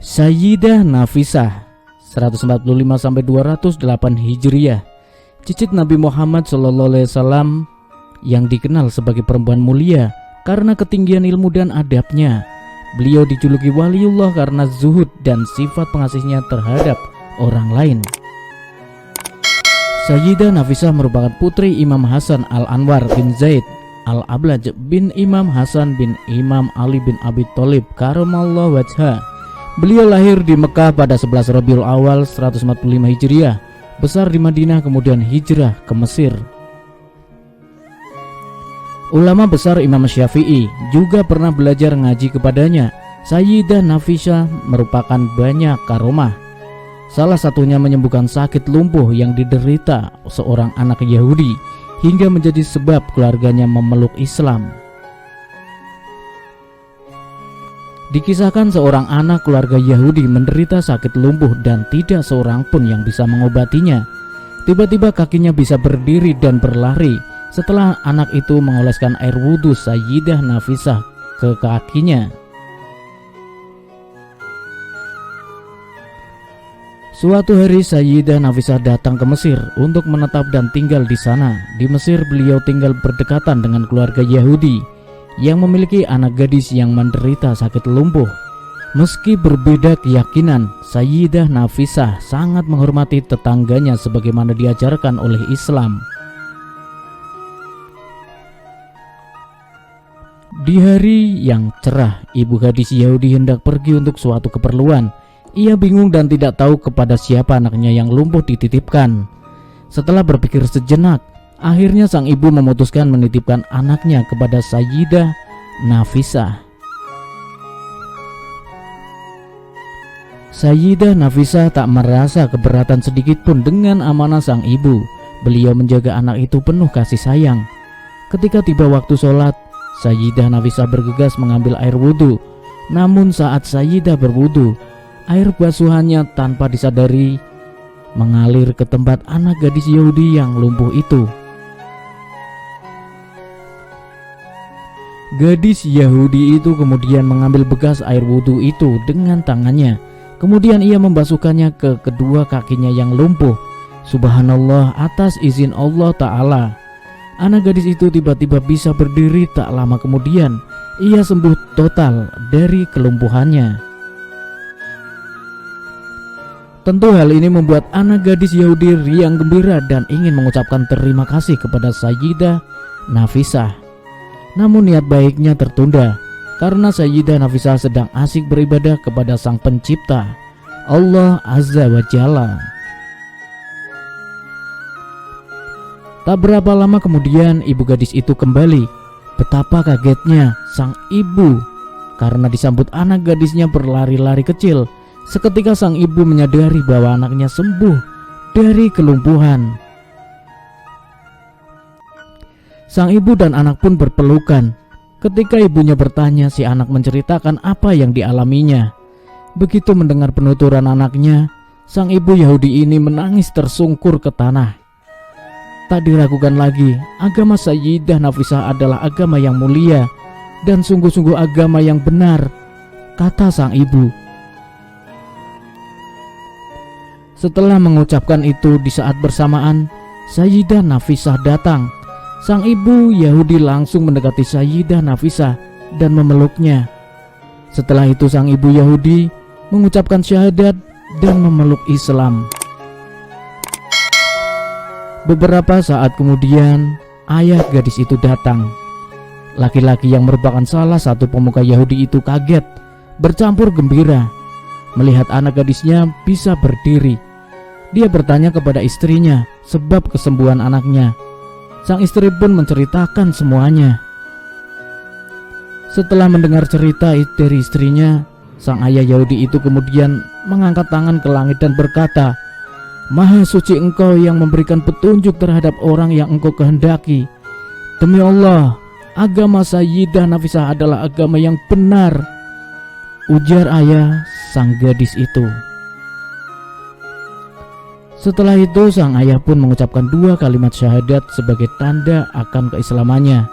Sayyidah Nafisah 145-208 Hijriah, cicit Nabi Muhammad SAW yang dikenal sebagai perempuan mulia karena ketinggian ilmu dan adabnya. Beliau dijuluki waliullah karena zuhud dan sifat pengasihnya terhadap orang lain. Sayyidah Nafisah merupakan putri Imam Hasan Al-Anwar bin Zaid Al-Ablaj bin Imam Hasan bin Imam Ali bin Abi Thalib karamallahu wajhah. Beliau lahir di Mekah pada 11 Rabiul Awal 145 Hijriah, besar di Madinah kemudian hijrah ke Mesir. Ulama besar Imam Syafi'i juga pernah belajar ngaji kepadanya. Sayyidah Nafisah merupakan banyak karomah. Salah satunya menyembuhkan sakit lumpuh yang diderita seorang anak Yahudi hingga menjadi sebab keluarganya memeluk Islam. Dikisahkan seorang anak keluarga Yahudi menderita sakit lumpuh dan tidak seorang pun yang bisa mengobatinya. Tiba-tiba kakinya bisa berdiri dan berlari setelah anak itu mengoleskan air wudhu Sayyidah Nafisah ke kakinya. Suatu hari Sayyidah Nafisah datang ke Mesir untuk menetap dan tinggal di sana. Di Mesir beliau tinggal berdekatan dengan keluarga Yahudi yang memiliki anak gadis yang menderita sakit lumpuh. Meski berbeda keyakinan, Sayyidah Nafisah sangat menghormati tetangganya sebagaimana diajarkan oleh Islam. Di hari yang cerah, ibu gadis Yahudi hendak pergi untuk suatu keperluan. Ia bingung dan tidak tahu kepada siapa anaknya yang lumpuh dititipkan. Setelah berpikir sejenak, akhirnya sang ibu memutuskan menitipkan anaknya kepada Sayyidah Nafisah. Sayyidah Nafisah tak merasa keberatan sedikit pun dengan amanah sang ibu. Beliau menjaga anak itu penuh kasih sayang. Ketika tiba waktu sholat, Sayyidah Nafisah bergegas mengambil air wudhu. Namun saat Sayyidah berwudhu, air basuhannya tanpa disadari mengalir ke tempat anak gadis Yahudi yang lumpuh itu. Gadis Yahudi itu kemudian mengambil bekas air wudhu itu dengan tangannya. Kemudian ia membasuhkannya ke kedua kakinya yang lumpuh. Subhanallah, atas izin Allah Ta'ala, anak gadis itu tiba-tiba bisa berdiri. Tak lama kemudian ia sembuh total dari kelumpuhannya. Tentu hal ini membuat anak gadis Yahudi riang gembira dan ingin mengucapkan terima kasih kepada Sayyidah Nafisah. Namun niat baiknya tertunda karena Sayyidah Nafisah sedang asik beribadah kepada Sang Pencipta, Allah Azza wa Jalla. Tak berapa lama kemudian ibu gadis itu kembali. Betapa kagetnya sang ibu karena disambut anak gadisnya berlari-lari kecil. Seketika sang ibu menyadari bahwa anaknya sembuh dari kelumpuhan. Sang ibu dan anak pun berpelukan. Ketika ibunya bertanya, si anak menceritakan apa yang dialaminya. Begitu mendengar penuturan anaknya, sang ibu Yahudi ini menangis tersungkur ke tanah. Tak diragukan lagi, agama Sayyidah Nafisah adalah agama yang mulia dan sungguh-sungguh agama yang benar, kata sang ibu. Setelah mengucapkan itu, di saat bersamaan Sayyidah Nafisah datang. Sang ibu Yahudi langsung mendekati Sayyidah Nafisah dan memeluknya. Setelah itu sang ibu Yahudi mengucapkan syahadat dan memeluk Islam. Beberapa saat kemudian ayah gadis itu datang. Laki-laki yang merupakan salah satu pemuka Yahudi itu kaget, bercampur gembira melihat anak gadisnya bisa berdiri. Dia bertanya kepada istrinya sebab kesembuhan anaknya. Sang istri pun menceritakan semuanya. Setelah mendengar cerita dari istrinya, sang ayah Yahudi itu kemudian mengangkat tangan ke langit dan berkata, Maha suci Engkau yang memberikan petunjuk terhadap orang yang Engkau kehendaki. Demi Allah, agama Sayyidah Nafisah adalah agama yang benar, ujar ayah sang gadis itu. Setelah itu sang ayah pun mengucapkan 2 kalimat syahadat sebagai tanda akan keislamannya.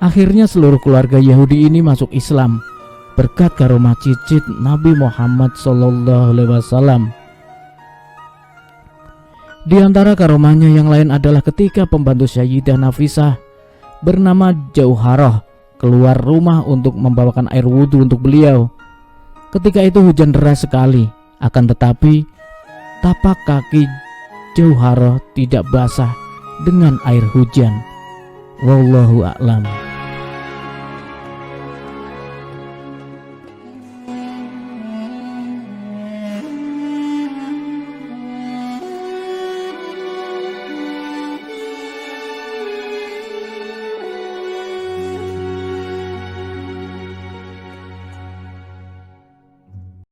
Akhirnya seluruh keluarga Yahudi ini masuk Islam. berkat karomah cicit Nabi Muhammad SAW. Di antara karomahnya yang lain adalah ketika pembantu Sayyidah Nafisah bernama Jauharah keluar rumah untuk membawakan air wudhu untuk beliau. Ketika itu hujan deras sekali, akan tetapi tapak kaki Jauharah tidak basah dengan air hujan. Wallahu a'lam.